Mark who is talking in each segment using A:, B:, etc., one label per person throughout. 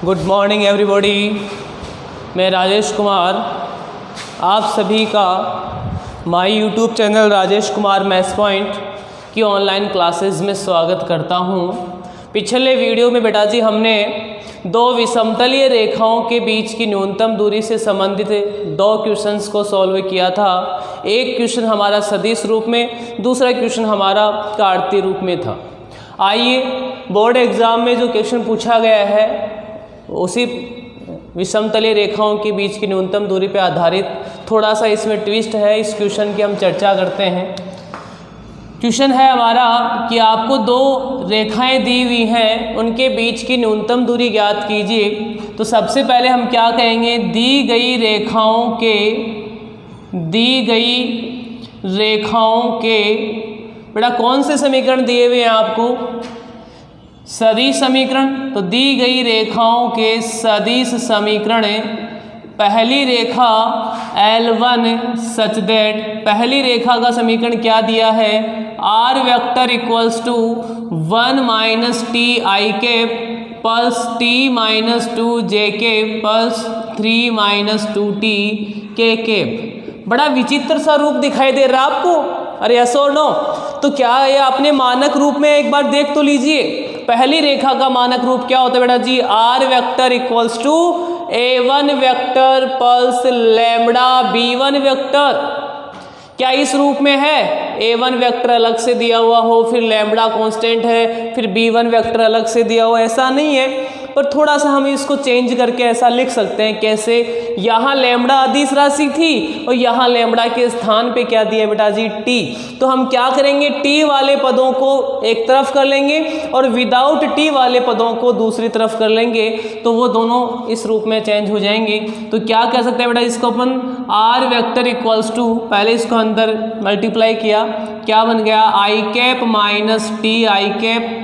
A: Good morning everybody. मैं राजेश कुमार आप सभी का my YouTube channel Rajesh Kumar maths point की ऑनलाइन क्लासेस में स्वागत करता हूं। पिछले वीडियो में बेटा जी हमने दो विषमतलीय रेखाओं के बीच की न्यूनतम दूरी से संबंधित दो क्वेश्चंस को सॉल्व किया था। एक क्वेश्चन हमारा सदिश रूप में, दूसरा क्वेश्चन हमारा कार्तीय रूप में था। आइए बोर्ड एग्ज़ाम में जो क्वेश्चन पूछा गया है उसी विषमतलीय रेखाओं के बीच की न्यूनतम दूरी पर आधारित थोड़ा सा इसमें ट्विस्ट है, इस क्वेश्चन की हम चर्चा करते हैं। क्वेश्चन है हमारा कि आपको दो रेखाएं दी हुई हैं, उनके बीच की न्यूनतम दूरी ज्ञात कीजिए। तो सबसे पहले हम क्या कहेंगे, दी गई रेखाओं के बेटा कौन से समीकरण दिए हुए हैं आपको, सदिश समीकरण। तो दी गई रेखाओं के सदिश समीकरण, पहली रेखा L1 सच दैट, पहली रेखा का समीकरण क्या दिया है, R vector equals to 1 minus T I cap plus T minus 2 J cap plus 3 minus 2 T K cap. बड़ा विचित्र सा रूप दिखाई दे रहा है आपको, अरे यस और नो? तो क्या है आपने मानक रूप में एक बार देख तो लीजिए। पहली रेखा का मानक रूप क्या होता है बेटा जी, R vector equals to A1 vector plus lambda B1 vector. क्या इस रूप में है, A1 वेक्टर अलग से दिया हुआ हो, फिर लैम्बडा कांस्टेंट है, फिर B1 वेक्टर अलग से दिया हुआ, ऐसा नहीं है। पर थोड़ा सा हम इसको चेंज करके ऐसा लिख सकते हैं, कैसे, यहाँ लैम्बडा अदिश राशि थी और यहाँ लैम्बडा के स्थान पे क्या दिया बेटा जी, टी। तो हम क्या करेंगे, टी वाले पदों को एक तरफ कर लेंगे और विदाउट टी वाले पदों को दूसरी तरफ कर लेंगे, तो वो दोनों इस रूप में चेंज हो जाएंगे। तो क्या कह सकते हैं बेटा इसको अपन, R वेक्टर इक्वल्स टू, पहले इसको अंदर मल्टीप्लाई किया, क्या बन गया, I cap minus T I cap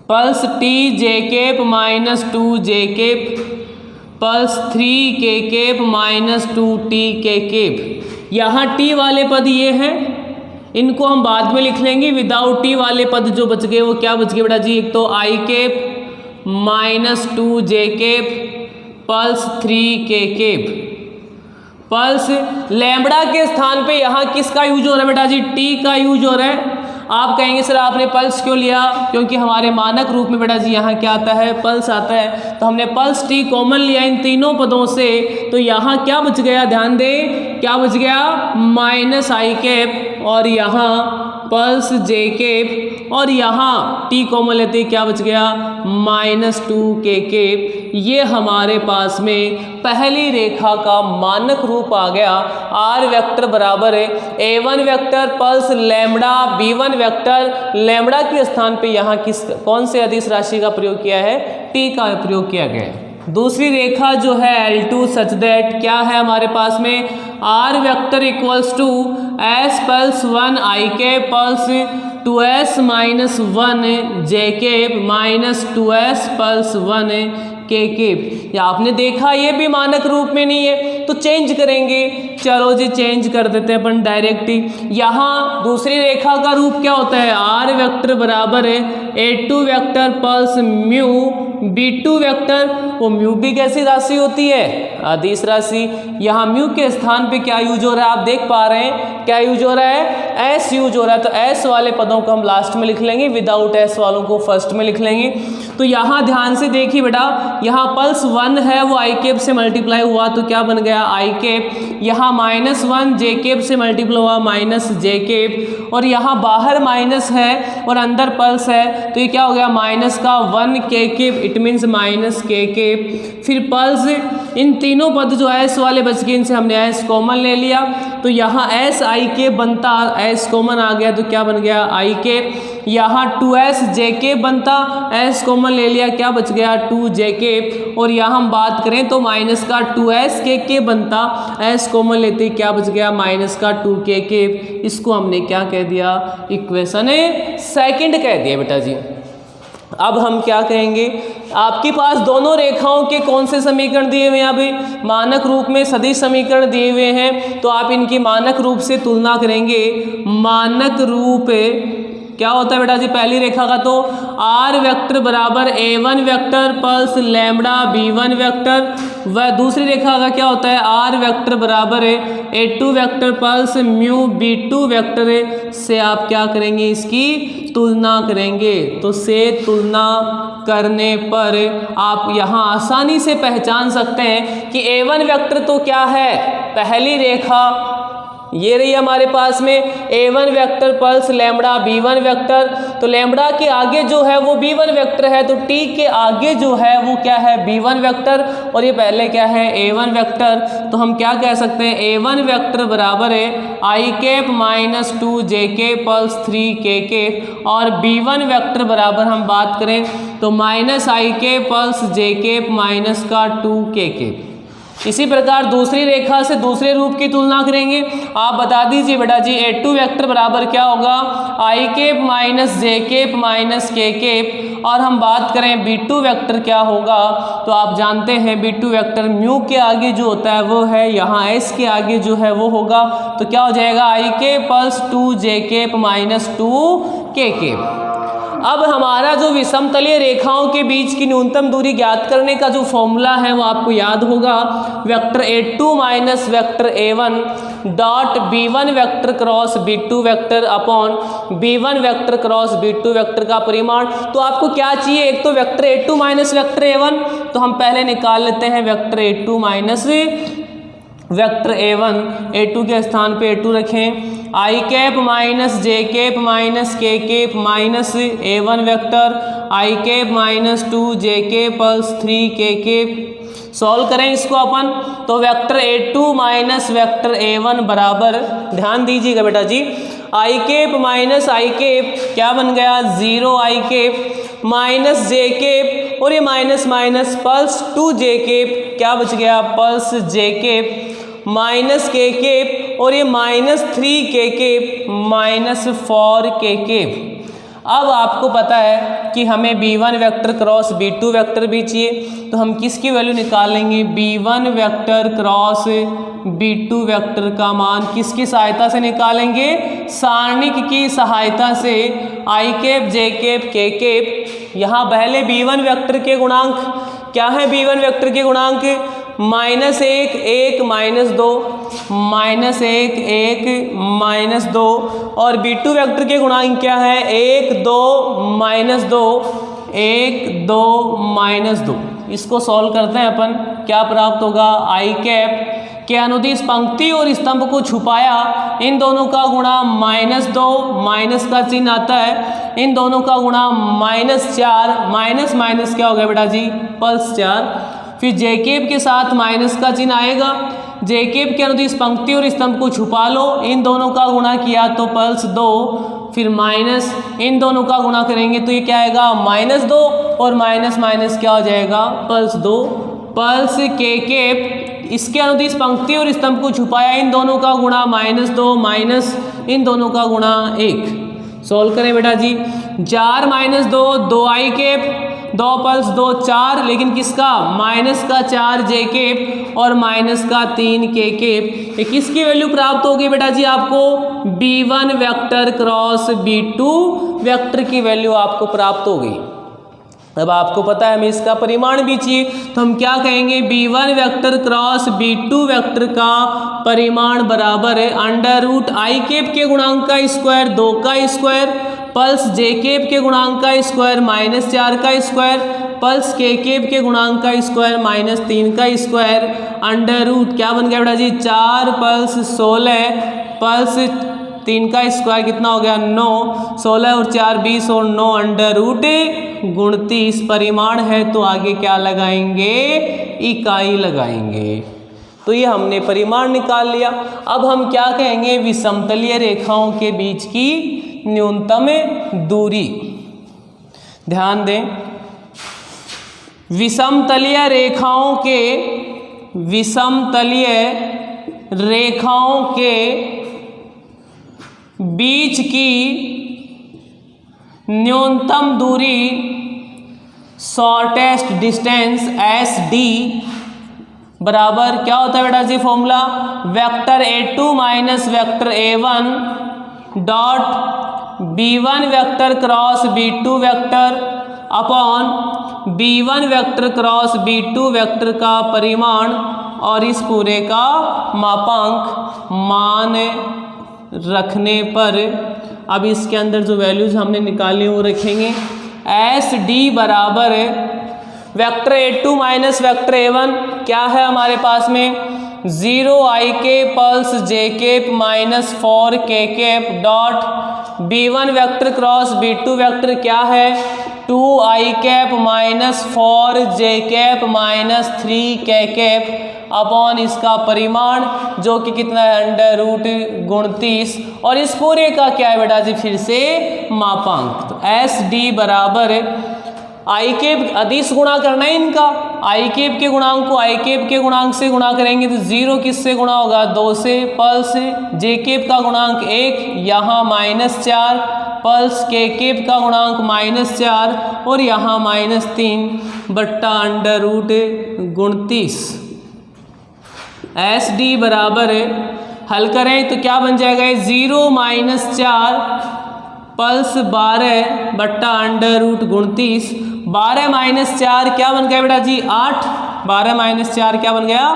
A: plus T J cap minus 2 J cap plus 3 K cap minus 2 T K cap. यहाँ टी वाले पद ये हैं, इनको हम बाद में लिख लेंगे। विदाउट टी वाले पद जो बच गए वो क्या बच गए बेटा जी, एक तो आई cap minus 2 J cap plus 3 K cap plus lambda के स्थान पे यहाँ किसका यूज हो रहा है बेटा जी, टी का यूज हो रहा है। आप कहेंगे सर आपने पल्स क्यों लिया, क्योंकि हमारे मानक रूप में बेटा जी यहाँ क्या आता है, पल्स आता है। तो हमने पल्स टी कॉमन लिया इन तीनों पदों से, तो यहाँ क्या बच गया, ध्यान दें क्या बच गया, माइनस आई कैप और यहाँ पल्स जे कैप और यहाँ टी कॉमन लेते क्या बच गया, माइनस 2 के कैप। ये हमारे पास में पहली रेखा का मानक रूप आ गया। R वेक्टर बराबर है A1 vector plus lambda B1 vector, lambda के स्थान पे यहाँ कौन से अदिश राशि का प्रयोग किया है, टी का प्रयोग किया गया है। दूसरी रेखा जो है L2 सच दैट, क्या है हमारे पास में, R vector equals to S plus 1 I cap plus 2S minus 1 J cap minus 2S plus 1 K cap. या आपने देखा ये भी मानक रूप में नहीं है, तो चेंज करेंगे। चलो जी चेंज कर देते हैं अपन डायरेक्ट ही। यहाँ दूसरी रेखा का रूप क्या होता है, R वेक्टर बराबर है A2 vector plus mu B2 vector. वो म्यू भी कैसी राशि होती है, अदिश राशि। यहाँ म्यू के स्थान पे क्या यूज हो रहा है, आप देख पा रहे हैं क्या यूज हो रहा है, S यूज हो रहा है। तो S वाले पदों को हम लास्ट में लिख लेंगे, विदाउट S वालों को फर्स्ट में लिख लेंगे। तो यहाँ ध्यान से देखिए बेटा, यहाँ प्लस 1 है वो आई कैप से मल्टीप्लाई हुआ तो क्या बन गया, आई कैप। यहाँ माइनस 1 जे कैप से मल्टीप्लाई हुआ माइनस जे कैप, और यहाँ बाहर माइनस है और अंदर प्लस है, तो ये क्या हो गया, माइनस का 1 K cap, it means minus के कैप। फिर प्लस इन तीनों पद जो एस वाले बच गए, इनसे हमने एस कॉमन ले लिया, तो यहाँ एस आई कैप बनता, एस कॉमन आ गया तो क्या बन गया, आई कैप। यहाँ 2s जे कैप बनता, एस कॉमन ले लिया, क्या बच गया, 2 जे कैप। और यहाँ हम बात करें तो माइनस का 2s के कैप बनता, एस कॉमन लेते क्या बच गया, माइनस का 2 के कैप। इसको हमने क्या कह दिया, इक्वेशन सेकंड कह दिया बेटा जी। अब हम क्या कहेंगे, आपके पास दोनों रेखाओं के कौन से समीकरण दिए हुए हैं, अभी मानक रूप में सदिश समीकरण दिए हुए हैं, तो आप इनकी मानक रूप से तुलना करेंगे। मानक रूप क्या होता है बेटा जी पहली रेखा का, तो r वेक्टर बराबर a1 vector plus lambda b1 vector, व दूसरी रेखा का क्या होता है r वेक्टर बराबर है a2 vector plus mu b2 vector है। से आप क्या करेंगे, इसकी तुलना करेंगे। तो से तुलना करने पर आप यहाँ आसानी से पहचान सकते हैं कि a1 वेक्टर तो क्या है, पहली रेखा ये रही हमारे पास में a1 vector plus lambda b1 vector. तो लैम्बडा के आगे जो है वो b1 वेक्टर है, तो t के आगे जो है वो क्या है b1 वेक्टर, और ये पहले क्या है a1 वेक्टर। तो हम क्या कह सकते हैं, a1 वेक्टर बराबर है i cap minus 2j plus 3k, और b1 वेक्टर बराबर हम बात करें तो minus i plus j minus का 2k। इसी प्रकार दूसरी रेखा से दूसरे रूप की तुलना करेंगे। आप बता दीजिए बेटा जी a2 वेक्टर बराबर क्या होगा, i cap minus j cap minus k cap, और हम बात करें b2 वेक्टर क्या होगा, तो आप जानते हैं b2 वेक्टर म्यू के आगे जो होता है वो है यहाँ s के आगे जो है वो होगा, तो क्या हो जाएगा i cap plus 2j cap minus 2k cap. अब हमारा जो विषमतलीय रेखाओं के बीच की न्यूनतम दूरी ज्ञात करने का जो फॉर्मूला है वो आपको याद होगा, vector a2 minus vector a1 dot b1 vector cross b2 vector upon b1 vector cross b2 vector का परिमाण। तो आपको क्या चाहिए, एक तो vector a2 minus vector a1, तो हम पहले निकाल लेते हैं vector a2 minus vector a1, a2 के स्थान पे a2 रखें, i cap minus j cap minus k cap minus a1 vector, i cap minus 2j cap plus 3k cap. Solve करें इसको अपन, तो vector a2 minus vector a1 बराबर, ध्यान दीजिएगा बेटा जी, i cap minus i cap क्या बन गया 0 i cap minus j cap, और ये minus minus plus 2j cap क्या बच गया plus j cap minus k cap, और ये minus 3k cap minus 4k cap. अब आपको पता है कि हमें b1 vector cross b2 vector भी चाहिए, तो हम किसकी वैल्यू निकालेंगे, b1 vector cross b2 vector का मान किसकी सहायता से निकालेंगे, सारणिक की सहायता से i cap j cap k cap. यहाँ पहले b1 वेक्टर के गुणांक क्या है, b1 वेक्टर के गुणांक -1 1 -2 -1 1 -2, और b2 वेक्टर के गुणांक क्या है 1 2 -2 1 2 -2। इसको सॉल्व करते हैं अपन, क्या प्राप्त होगा, i कैप के अनुदिश पंक्ति और स्तंभ को छुपाया, इन दोनों का गुणा -2 माइनस का चिन्ह आता है, इन दोनों का गुणा -4 माइनस माइनस क्या हो गया बेटा जी प्लस 4, फिर जे कैप के साथ माइनस का चिन्ह आएगा, जे कैप के अनुदिश पंक्ति और स्तंभ को छुपा लो, इन दोनों का गुणा किया तो प्लस 2, फिर माइनस इन दोनों का गुणा करेंगे तो ये क्या आएगा -2, और माइनस माइनस क्या हो जाएगा प्लस 2, प्लस के कैप इसके अनुदिश पंक्ति और स्तंभ को छुपाया, इन दोनों का गुणा -2 माइनस इन दोनों का गुणा 1। सॉल्व करें बेटा जी, 4 -2 2 i कैप, 2 प्लस 2 4, लेकिन किसका माइनस का 4 जे कैप और माइनस का 3 के कैप। किसकी वैल्यू प्राप्त होगी बेटा जी आपको, b1 vector cross b2 vector की वैल्यू आपको प्राप्त होगी। अब आपको पता है हमें इसका परिमाण भी चाहिए, तो हम क्या कहेंगे, b1 vector cross b2 vector का परिमाण बराबर है √i कैप के गुणांक का स्क्वायर 2 का स्क्वायर प्लस जे कैप के गुणांक का स्क्वायर -4 का स्क्वायर प्लस के कैप के गुणांक का स्क्वायर -3 का स्क्वायर √ क्या बन गया बेटा जी 4 प्लस 16 प्लस 3 का स्क्वायर कितना हो गया 9, 16 और 4 20 और 9 √29 परिमाण है, तो आगे क्या लगाएंगे, इकाई लगाएंगे। तो ये हमने परिमाण निकाल लिया। अब हम क्या कहेंगे, विषमतलीय रेखाओं के बीच की न्यूनतम दूरी। ध्यान दें, विषमतलीय रेखाओं के बीच की न्यूनतम दूरी शॉर्टेस्ट डिस्टेंस SD बराबर क्या होता है बेटा जी formula, vector a2 minus vector a1 dot b1 vector cross b2 vector upon b1 vector cross b2 vector का परिमाण और इस पूरे का मापांक मान रखने पर अब इसके अंदर जो वैल्यूज हमने निकाली वो रखेंगे। एस डी बराबर vector a2 minus vector a1 क्या है हमारे पास में 0 i के plus j cap minus 4 k cap dot b1 vector cross b2 vector क्या है 2 i cap minus 4 j cap minus 3 k cap upon इसका परिमाण जो कि कितना है अंडर रूट 29 और इस पूरे का क्या है बेटा जी फिर से मापांक। तो एस डी बराबर आई केप अदिश गुणा करना है इनका आई केप के गुणांक को आई केप के गुणांक से गुणा करेंगे तो 0 किससे गुणा होगा 2 से पल्स जे केप का गुणांक 1 यहाँ -4 पल्स के केप का गुणांक -4 और यहाँ -3 बट्टा अंडर रूट 29। एस डी बराबर हल करें तो क्या बन जाएगा 0 -4 पल्स 12 बट्टा अंडर रूट 29 12 -4 क्या बन गया बेटा जी 8 12 - 4 क्या बन गया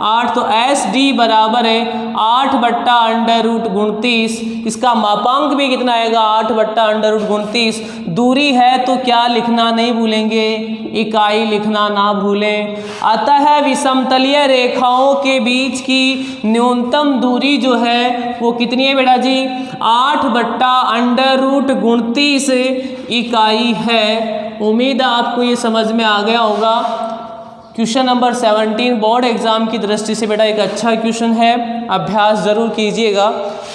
A: 8। तो एस डी बराबर है 8 बट्टा अंडर रूट 29 इसका मापांक भी कितना आएगा 8 बट्टा अंडर रूट 29। दूरी है तो क्या लिखना नहीं भूलेंगे इकाई लिखना ना भूलें। अतः विषमतलीय रेखाओं के बीच की न्यूनतम दूरी जो है वो कितनी है बेटा जी 8 बट्टा अंडर रूट 29 इकाई है। उम्मीद है आपको ये समझ में आ गया होगा। क्वेश्चन नंबर 17 बोर्ड एग्जाम की दृष्टि से बेटा एक अच्छा क्वेश्चन है, अभ्यास जरूर कीजिएगा।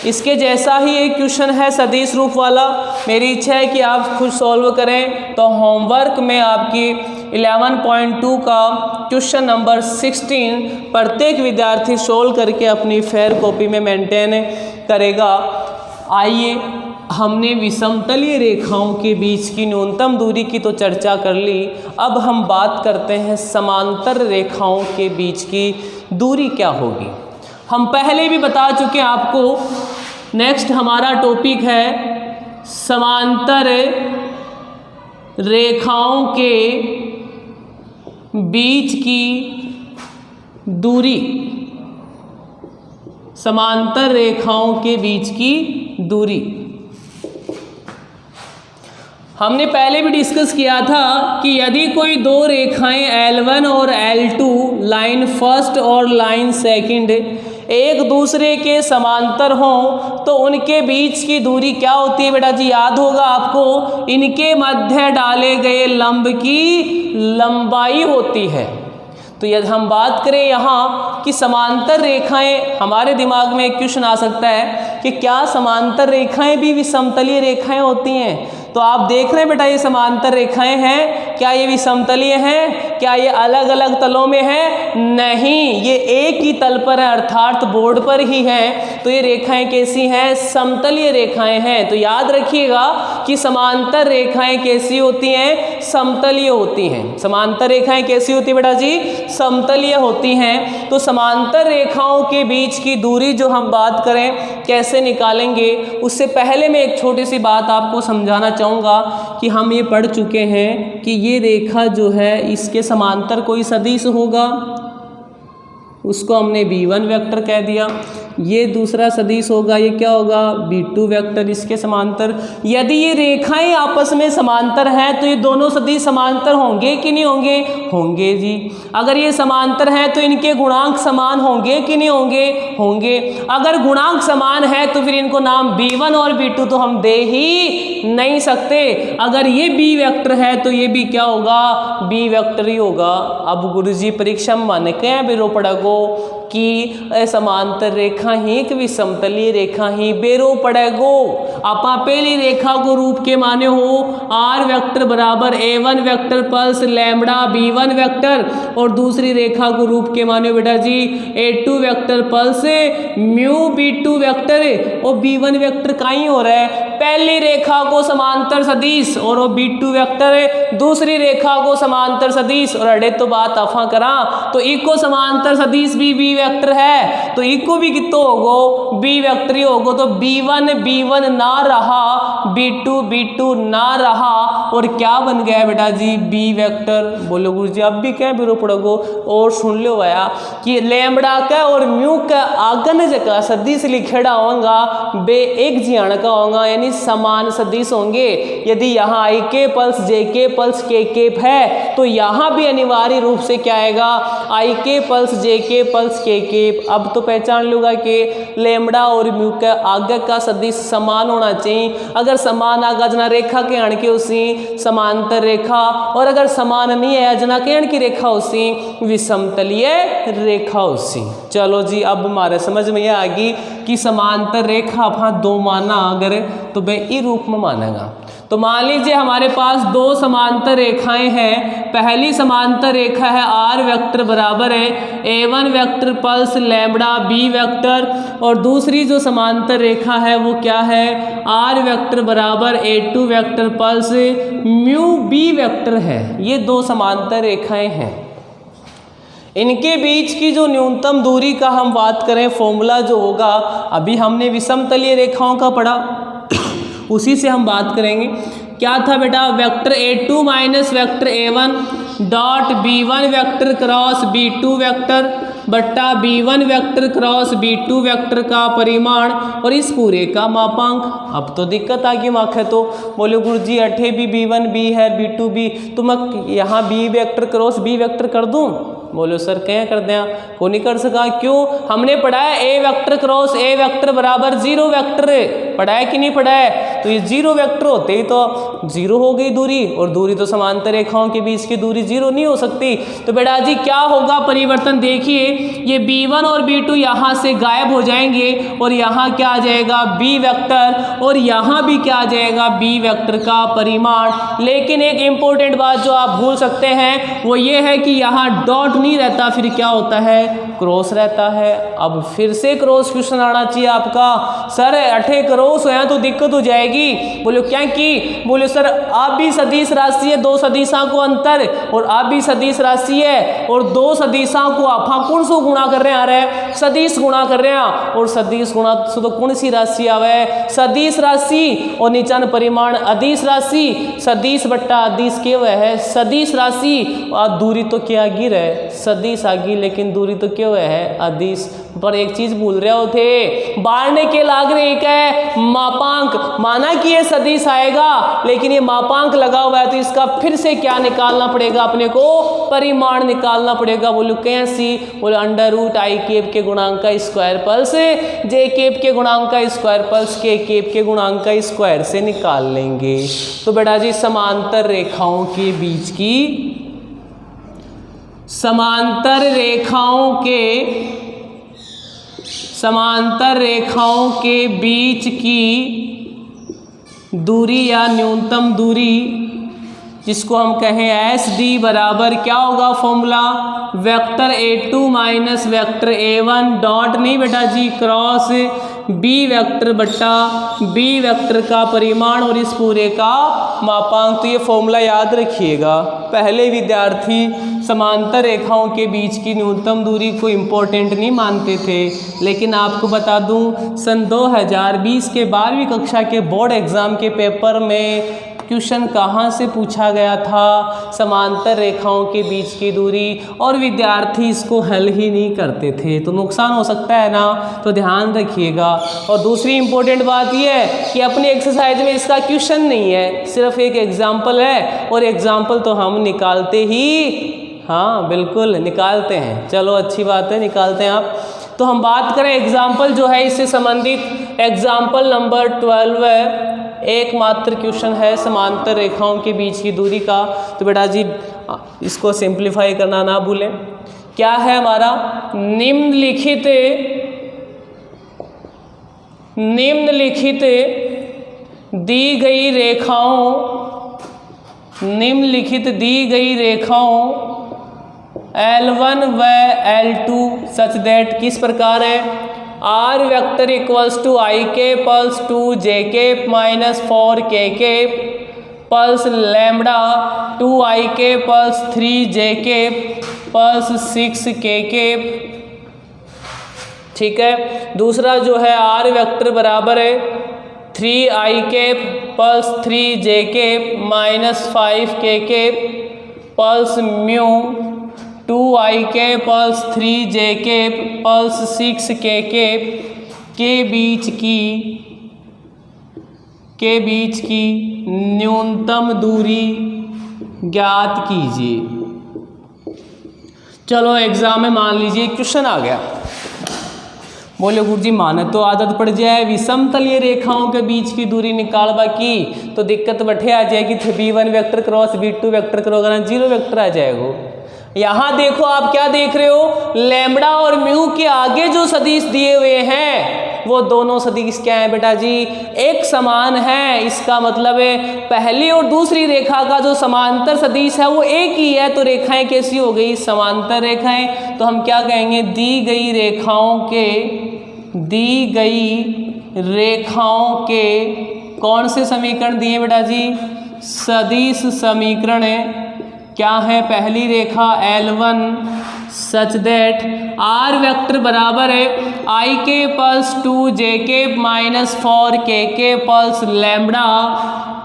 A: इसके जैसा ही एक क्वेश्चन है सदिश रूप वाला, मेरी इच्छा है कि आप खुद सॉल्व करें। तो होमवर्क में आपकी 11.2 का क्वेश्चन नंबर 16 प्रत्येक विद्यार्थी सोल्व करके अपनी फेयर कॉपी में मेंटेन करेगा। आइए हमने विषमतलीय रेखाओं के बीच की न्यूनतम दूरी की तो चर्चा कर ली, अब हम बात करते हैं समांतर रेखाओं के बीच की दूरी क्या होगी। हम पहले भी बता चुके हैं आपको। नेक्स्ट हमारा टॉपिक है समांतर रेखाओं के बीच की दूरी, समांतर रेखाओं के बीच की दूरी। हमने पहले भी डिस्कस किया था कि यदि कोई दो रेखाएं L1 और L2 लाइन फर्स्ट और लाइन सेकंड एक दूसरे के समांतर हों तो उनके बीच की दूरी क्या होती है बेटा जी याद होगा आपको, इनके मध्य डाले गए लंब की लंबाई होती है। तो यदि हम बात करें यहाँ कि समांतर रेखाएं, हमारे दिमाग में एक क्वेश्चन आ सकता है कि क्या समांतर रेखाएं भी विषमतलीय रेखाएं होती हैं। तो आप देख रहे हैं बेटा ये समांतर रेखाएं हैं, क्या ये विषमतलीय हैं, क्या ये अलग अलग तलों में है, नहीं, ये एक ही तल पर है अर्थात बोर्ड पर ही है। तो ये रेखाएं कैसी हैं, समतलीय रेखाएं हैं। तो याद रखिएगा कि समांतर रेखाएं कैसी होती हैं, समतलीय होती हैं। समांतर रेखाएं कैसी होती है बेटा जी, समतलीय होती हैं। तो समांतर रेखाओं के बीच की दूरी जो हम बात करें कैसे निकालेंगे, उससे पहले मैं एक छोटी सी बात आपको समझाना चाहूँगा कि हम ये पढ़ चुके हैं कि ये रेखा जो है इसके समांतर कोई सदिश होगा, उसको हमने b1 वेक्टर कह दिया। ये दूसरा सदिश होगा, ये क्या होगा b2 वेक्टर इसके समांतर। यदि ये रेखाएं आपस में समांतर हैं तो ये दोनों सदिश समांतर होंगे कि नहीं होंगे, होंगे जी। अगर ये समांतर हैं तो इनके गुणांक समान होंगे कि नहीं होंगे, होंगे। अगर गुणांक समान है तो फिर इनको नाम b1 और b2 तो हम दे ही नहीं सकते। अगर ये b वेक्टर है तो ये भी क्या होगा, b वेक्टर ही होगा। अब गुरुजी परीक्षा में मान के बेरो पड़ेगो कि समांतर रेखा ही कि विषमतलीय रेखा ही बेरो पड़ेगो। आपा पहली रेखा को रूप के माने हो r वेक्टर बराबर a1 vector plus lambda b1 vector, और दूसरी रेखा को रूप के माने हो बेटा जी a2 vector plus mu b2 vector, और b1 वेक्टर कहीं हो रहा है पहली रेखा को समांतर सदिश और वो B2 वेक्टर है, दूसरी रेखा को समांतर सदिश और अड़े तो बात अफा करा तो इको समांतर सदिश भी B वेक्टर है तो इको भी कितो होगो B वेक्टर ही होगो। तो B1 ना रहा, B2 ना रहा और क्या बन गया बेटा जी B वेक्टर। बोलो गुरु जी अब भी क्या बिरो पड़ोगो और सुन लो भैया कि लैम्बडा का और म्यू का आगन जगह सदिश लिखेड़ा होगा बे एक जियाण का होगा यानी समान सदिश होंगे। यदि यहाँ आई के पल्स जे के पल्स के है तो यहाँ भी अनिवार्य रूप से क्या आएगा आई के पल्स जे के पल्स के। अब तो पहचान लूंगा कि लैम्बडा और म्यू का आगे का सदिश समान होना चाहिए। अगर समान आगा जना रेखा के अण के उसी समांतर रेखा और अगर समान नहीं है जना के अण की रेखा उसी विषमतलीय रेखा उसी। चलो जी अब हमारे समझ में यह आ गई कि समांतर रेखा अपना दो माना अगर तो वे ई रूप में मानेगा। तो मान लीजिए हमारे पास दो समांतर रेखाएं हैं। पहली समांतर रेखा है R वेक्टर बराबर है A1 vector pulse lambda B vector और दूसरी जो समांतर रेखा है वो क्या है R वेक्टर बराबर A2 vector pulse mu B vector है। ये दो समांतर रेखाएं हैं। इनके बीच की जो न्यूनतम दूरी का हम बात करें फॉर्मूला जो होगा अभी हमने विषमतलीय रेखाओं का पढ़ा उसी से हम बात करेंगे। क्या था बेटा vector A2 minus vector A1 dot B1 vector cross B2 vector बट्टा B1 vector cross B2 vector का परिमाण और इस पूरे का मापांक। अब तो दिक्कत आ गई माखे तो बोले गुरु जी अठे भी B1 B है B2 B तो मैं यहाँ B vector cross B vector कर दूँ। बोलो सर क्या कर दें को नहीं कर सका क्यों हमने पढ़ा है ए वेक्टर क्रॉस ए वेक्टर बराबर 0 वेक्टर पढ़ा है कि नहीं पढ़ा है। तो ये 0 वेक्टर होते ही तो 0 हो गई दूरी और दूरी तो समांतर रेखाओं के बीच की दूरी 0 नहीं हो सकती। तो बेटा जी क्या होगा परिवर्तन देखिए ये B1 और B2 यहाँ से गायब हो जाएंगे और यहाँ क्या आ जाएगा B वेक्टर और यहाँ भी क्या आ जाएगा B वेक्टर का परिमाण। लेकिन एक इंपॉर्टेंट बात जो आप भूल सकते हैं वो ये है कि यहाँ डॉट नहीं रहता फिर क्या होता है क्रॉस रहता है। अब फिर से क्रॉस क्वेश्चन आना चाहिए आपका सर अठे क्रॉस हो तो दिक्कत हो जाएगी। बोलो क्या की बोलो सर आप भी सदिश राशि है दो सदिशा को अंतर और आप भी सदिश राशि है और दो सदिशा को आप कौन सो गुणा कर रहे हैं आ रहे सदिश गुणा कर रहे हैं और सदिश गुणा तो कौन सी राशि आवे सदिश राशि और नीचान परिमाण अदिश राशि सदिश बट्टा अदिश के वह है सदिश राशि और दूरी तो क्या गिर है सदिश आगी लेकिन दूरी तो क्यों है अदिश। पर एक चीज भूल रहे हो थे बाढ़ने के लाग रहे एक है मापांक माना कि ये सदिश आएगा लेकिन ये मापांक लगा हुआ है तो इसका फिर से क्या निकालना पड़ेगा अपने को परिमाण निकालना पड़ेगा। बोलो कैसी बोलो अंडर रूट आई केप के गुणांक का स्क्वायर पल्स जे केप के गुणांक का स्क्वायर पल्स के केप के गुणांक का स्क्वायर से निकाल लेंगे। तो बेटा जी समांतर रेखाओं के बीच की समांतर रेखाओं के बीच की दूरी या न्यूनतम दूरी जिसको हम कहें एस डी बराबर क्या होगा formula vector A2 minus vector A1 dot नहीं बेटा जी क्रॉस B वेक्टर बट्टा B वेक्टर का परिमाण और इस पूरे का मापांक। तो ये फॉर्मूला याद रखिएगा। पहले विद्यार्थी समांतर रेखाओं के बीच की न्यूनतम दूरी को इम्पोर्टेंट नहीं मानते थे लेकिन आपको बता दूं सन 2020 के 12वीं कक्षा के बोर्ड एग्ज़ाम के पेपर में क्वेश्चन कहाँ से पूछा गया था समांतर रेखाओं के बीच की दूरी और विद्यार्थी इसको हल ही नहीं करते थे। तो नुकसान हो सकता है ना तो ध्यान रखिएगा। और दूसरी इम्पोर्टेंट बात यह है कि अपनी एक्सरसाइज में इसका क्वेश्चन नहीं है सिर्फ एक एग्जाम्पल है और एग्जाम्पल तो हम निकालते ही हाँ बिल्कुल निकालते हैं। चलो अच्छी बात है निकालते हैं आप। तो हम बात करें एग्जाम्पल जो है इससे संबंधित एग्जाम्पल नंबर 12 है एकमात्र क्वेश्चन है समांतर रेखाओं के बीच की दूरी का। तो बेटा जी इसको सिंप्लीफाई करना ना भूलें। क्या है हमारा निम्नलिखित दी गई रेखाओं L1 व L2 सच दैट किस प्रकार है are vector equals to I K pulse 2 J K minus 4 के पल्स लैम्बडा 2 आई के पल्स 3 जे के पल्स 6 के। ठीक है, दूसरा जो है आर वेक्टर बराबर है 3 I K plus 3 J K minus 5 के पल्स म्यू 2 आई के पल्स 3 जे के पल्स 6 के बीच की न्यूनतम दूरी ज्ञात कीजिए। चलो एग्जाम में मान लीजिए क्वेश्चन आ गया, बोले गुरुजी माने तो आदत पड़ जाए विषम तलीय रेखाओं के बीच की दूरी निकालवा की, तो दिक्कत बैठे आ जाएगी b1 vector cross b2 vector cross 0 vector आ जाएगा। यहाँ देखो आप क्या देख रहे हो, लैम्बडा और म्यू के आगे जो सदिश दिए हुए हैं वो दोनों सदिश क्या है बेटा जी, एक समान है। इसका मतलब है पहली और दूसरी रेखा का जो समांतर सदिश है वो एक ही है, तो रेखाएं कैसी हो गई, समांतर रेखाएं। तो हम क्या कहेंगे, दी गई रेखाओं के कौन से समीकरण दिए बेटा जी, सदिश समीकरण है। क्या है, पहली रेखा L1 such that R vector बराबर है आई के पल्स 2 जे के माइनस 4 के पल्स लैम्बडा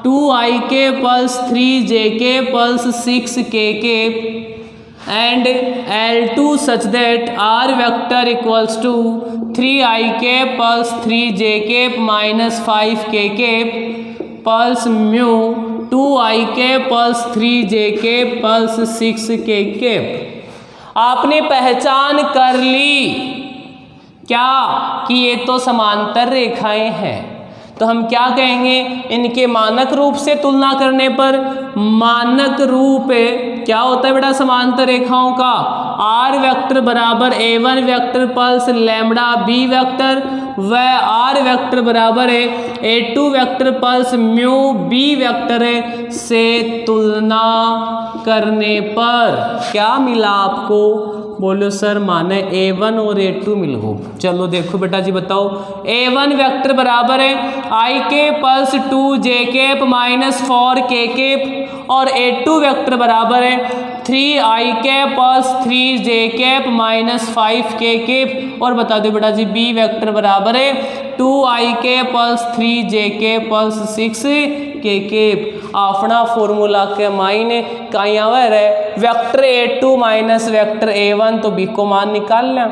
A: 2 आई के पल्स 3 जे के plus 6 K and L2 such that R vector equals to 3 I K plus 3 J K minus 5 के पल्स म्यू 2 आई K plus 3 जे के plus 6 के। आपने पहचान कर ली क्या कि ये तो समांतर रेखाएं हैं, तो हम क्या कहेंगे, इनके मानक रूप से तुलना करने पर मानक रूप क्या होता है बेटा समांतर रेखाओं का, आर वेक्टर बराबर a1 vector pulse lambda b vector व आर वेक्टर बराबर है a2 vector pulse mu b vector है से तुलना करने पर क्या मिला आपको, बोलो सर माने a1 और a2 मिल गो। चलो देखो बेटा जी बताओ, a1 वेक्टर बराबर है आई के पल्स 2 जे केप माइनस 4 के और a2 वेक्टर बराबर है 3 I K plus 3 J cap minus 5 के। और बता दो बेटा जी b वेक्टर बराबर है 2 आई के पल्स 3 जे के पल्स 6 के। अपना फॉर्मूला के मायने कहीं आवर है vector a2 minus vector a1, तो b को मान निकाल लें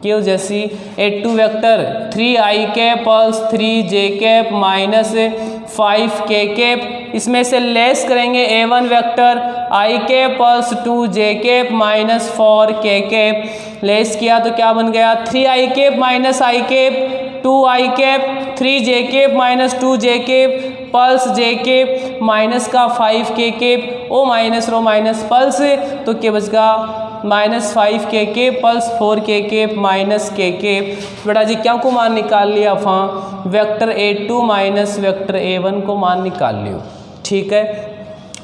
A: क्यों, जैसी a2 vector 3 I K plus 3 J cap minus 5 के कैप, इसमें से लेस करेंगे a1 वेक्टर आई K pulse 2 J cap minus 4 के कैप, लेस किया तो क्या बन गया 3 I cap minus I cap 2 I cap 3 J cap minus 2 J cap plus J K minus का 5 के ओ माइनस रो माइनस पल्स, तो क्या बचगा माइनस 5 के पल्स 4 के माइनस के। बेटा जी क्या को मान निकाल लिया, आप vector a2 minus vector a1 को मान निकाल लियो। ठीक है,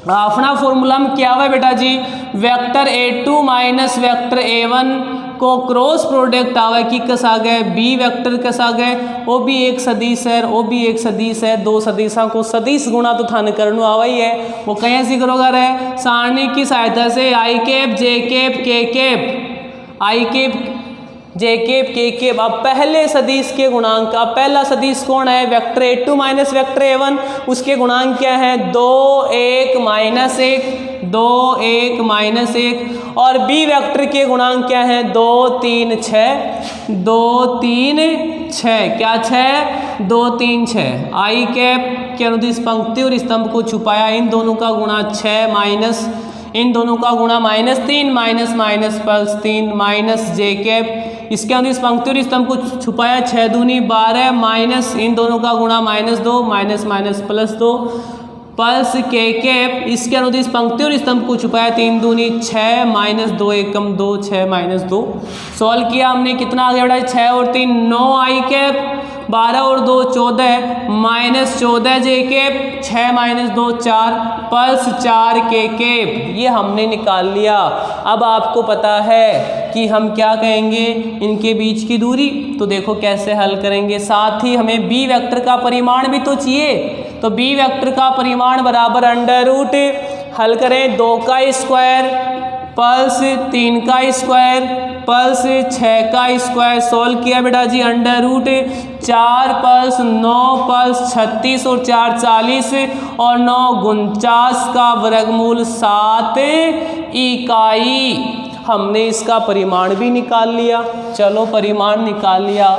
A: अपना फॉर्मूला में क्या हुआ बेटा जी, vector a2 minus vector a1 को क्रॉस प्रोडक्ट आवे कि कस आ गए b वेक्टर कस आ गए, वो भी एक सदिश है वो भी एक सदिश है, दो सदिशों को सदिश गुणा तो थाने करनो आवा ही है, वो कैसे करोगा रे, सारणी की सहायता से आई कैप जे कैप के कैप आई कैप जे केप के केप। अब पहले सदिश के गुणांक, अब पहला सदिश कौन है, vector a2 minus vector a1, उसके गुणांक क्या है 2 1 माइनस 1 2 1 माइनस 1, और b वेक्टर के गुणांक क्या है 2 3 6 2 3 6, क्या 6 2 3 6। आई कैप के अनुदिश पंक्ति और स्तंभ को छुपाया, इन दोनों का गुणा 6 माइनस इन दोनों का गुणा minus 3 minus minus plus 3 minus J cap, इसके अंदर इस पंक्ति और स्तंभ को छुपाया 6 दूनी 12 माइनस इन दोनों का गुणा minus 2 minus minus plus 2 pulse के कैप, इसके अनुदिश इस पंक्ति और स्तंभ को छुपाया 3 दूनी 6 माइनस 2 एकम 2 6 माइनस 2। सॉल्व किया हमने, कितना आ गया बेटा 6 और 3 9 आई कैप 12 और 2 14 minus 14 J cap 6 minus 2 4 plus 4 K cap, ये हमने निकाल लिया। अब आपको पता है कि हम क्या कहेंगे इनके बीच की दूरी, तो देखो कैसे हल करेंगे। साथ ही हमें बी वेक्टर का परिमाण भी तो चाहिए, तो बी वेक्टर का परिमाण बराबर अंडर रूट, हल करें 2 का स्क्वायर प्लस 3 का स्क्वायर प्लस 6 का स्क्वायर, सोल्व किया बेटा जी, अंडर रूट 4 प्लस 9 प्लस 36 और 4 40 और 9 49 का वर्गमूल 7 इकाई। हमने इसका परिमाण भी निकाल लिया। चलो परिमाण निकाल लिया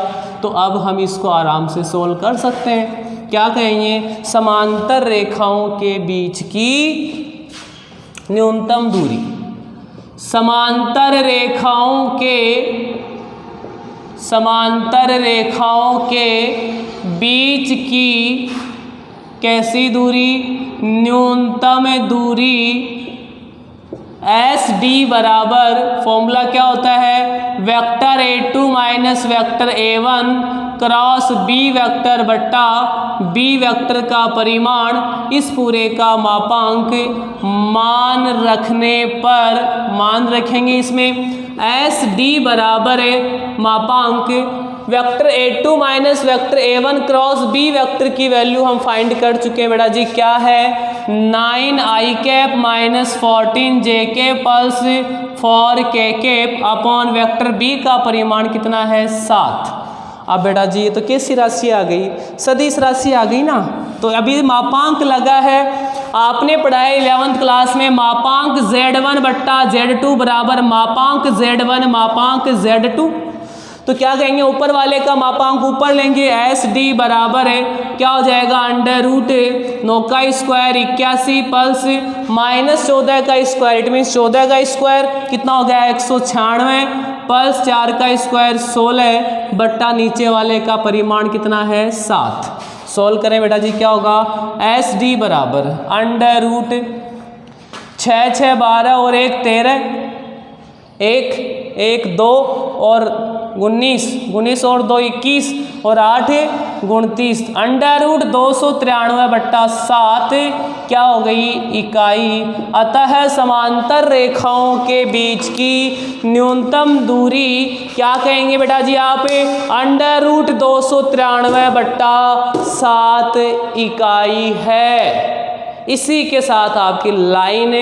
A: तो अब हम इसको आराम से सोल्व कर सकते हैं। क्या कहेंगे, समांतर रेखाओं के बीच की न्यूनतम दूरी, समांतर रेखाओं के बीच की कैसी दूरी, न्यूनतम दूरी एस डी बराबर, फॉर्मूला क्या होता है, vector A2 minus vector A1 cross B vector बट्टा बी वेक्टर का परिमाण, इस पूरे का मापांक मान रखने पर, मान रखेंगे इसमें एस डी बराबर है मापांक vector A2 minus vector A1 cross B vector की वैल्यू हम फाइंड कर चुके हैं बेटा जी, क्या है 9 आई कैप माइनस 14 जे के प्लस 4 के कैप अपॉन वेक्टर बी का परिमाण कितना है 7। अब बेटा जी ये तो कैसी राशि आ गई, सदिश राशि आ गई ना। तो अभी मापांक लगा है, आपने पढ़ा है 11th क्लास में मापांक Z1 बट्टा Z2 बराबर मापांक Z1 मापांक Z2। तो क्या कहेंगे, ऊपर वाले का मापांक ऊपर लेंगे, एस डी बराबर है क्या हो जाएगा अंडर रूट 9 का स्क्वायर 81 प्लस माइनस 14 का स्क्वायर, इट मीन्स 14 का स्क्वायर कितना हो गया 196 प्लस 4 का स्क्वायर 16 बट्टा नीचे वाले का परिमाण कितना है 7। सोल्व करें बेटा जी, क्या होगा एस डी बराबर अंडर रूट 6 6 12 और 1 13 1 2 और 19 और 2 21 और 8 29 अंडर रूट 293 बट्टा 7 क्या हो गई इकाई। अतः समांतर रेखाओं के बीच की न्यूनतम दूरी क्या कहेंगे बेटा जी आप, अंडर रूट 293 बट्टा 7 इकाई है। इसी के साथ आपकी लाइन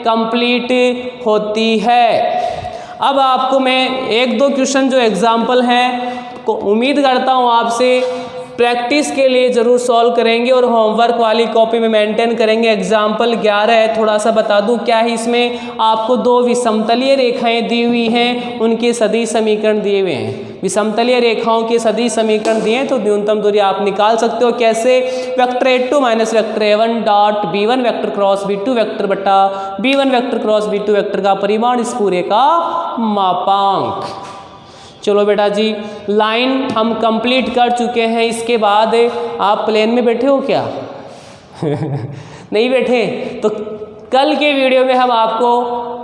A: कंप्लीट होती है। अब आपको मैं 1-2 क्वेश्चन जो एग्जाम्पल हैं को उम्मीद करता हूँ आपसे प्रैक्टिस के लिए ज़रूर सॉल्व करेंगे और होमवर्क वाली कॉपी में मेंटेन करेंगे। एग्जाम्पल 11 है, थोड़ा सा बता दूं क्या है इसमें, आपको 2 विषमतलीय रेखाएं दी हुई हैं, उनके सदिश समीकरण दिए हुए हैं। विषमतलीय रेखाओं के सदिश समीकरण दिए हैं तो न्यूनतम दूरी आप निकाल सकते हो। कैसे, vector A2 minus vector A1 dot B1 vector cross B2 vector बटा B1 vector cross B2 vector का परिमाण, इस पूरे का मापांक। चलो बेटा जी लाइन हम कंप्लीट कर चुके हैं। इसके बाद आप प्लेन में बैठे हो क्या नहीं बैठे, तो कल के वीडियो में हम आपको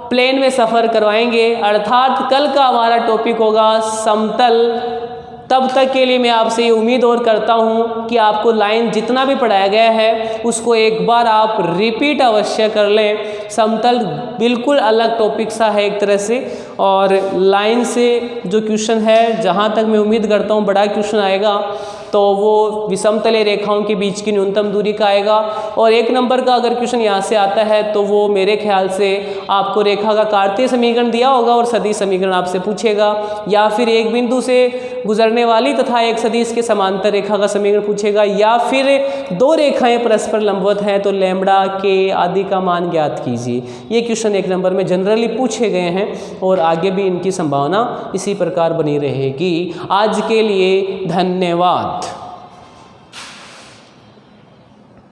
A: प्लेन में सफ़र करवाएंगे, अर्थात कल का हमारा टॉपिक होगा समतल। तब तक के लिए मैं आपसे ये उम्मीद और करता हूँ कि आपको लाइन जितना भी पढ़ाया गया है उसको एक बार आप रिपीट अवश्य कर लें। समतल बिल्कुल अलग टॉपिक सा है एक तरह से, और लाइन से जो क्वेश्चन है जहाँ तक मैं उम्मीद करता हूँ बड़ा क्वेश्चन आएगा तो वो विषमतलीय रेखाओं के बीच की न्यूनतम दूरी का आएगा। और 1 नंबर का अगर क्वेश्चन यहाँ से आता है तो वो मेरे ख्याल से आपको रेखा का कार्तीय समीकरण दिया होगा और सदिश समीकरण आपसे पूछेगा, या फिर एक बिंदु से गुजरने वाली तथा एक सदिश के समांतर रेखा का समीकरण पूछेगा, या फिर 2 रेखाएं परस्पर लंबवत हैं तो लैम्बडा के आदि का मान ज्ञात कीजिए। ये क्वेश्चन 1 नंबर में जनरली पूछे गए हैं और आगे भी इनकी संभावना इसी प्रकार बनी रहेगी। आज के लिए धन्यवाद।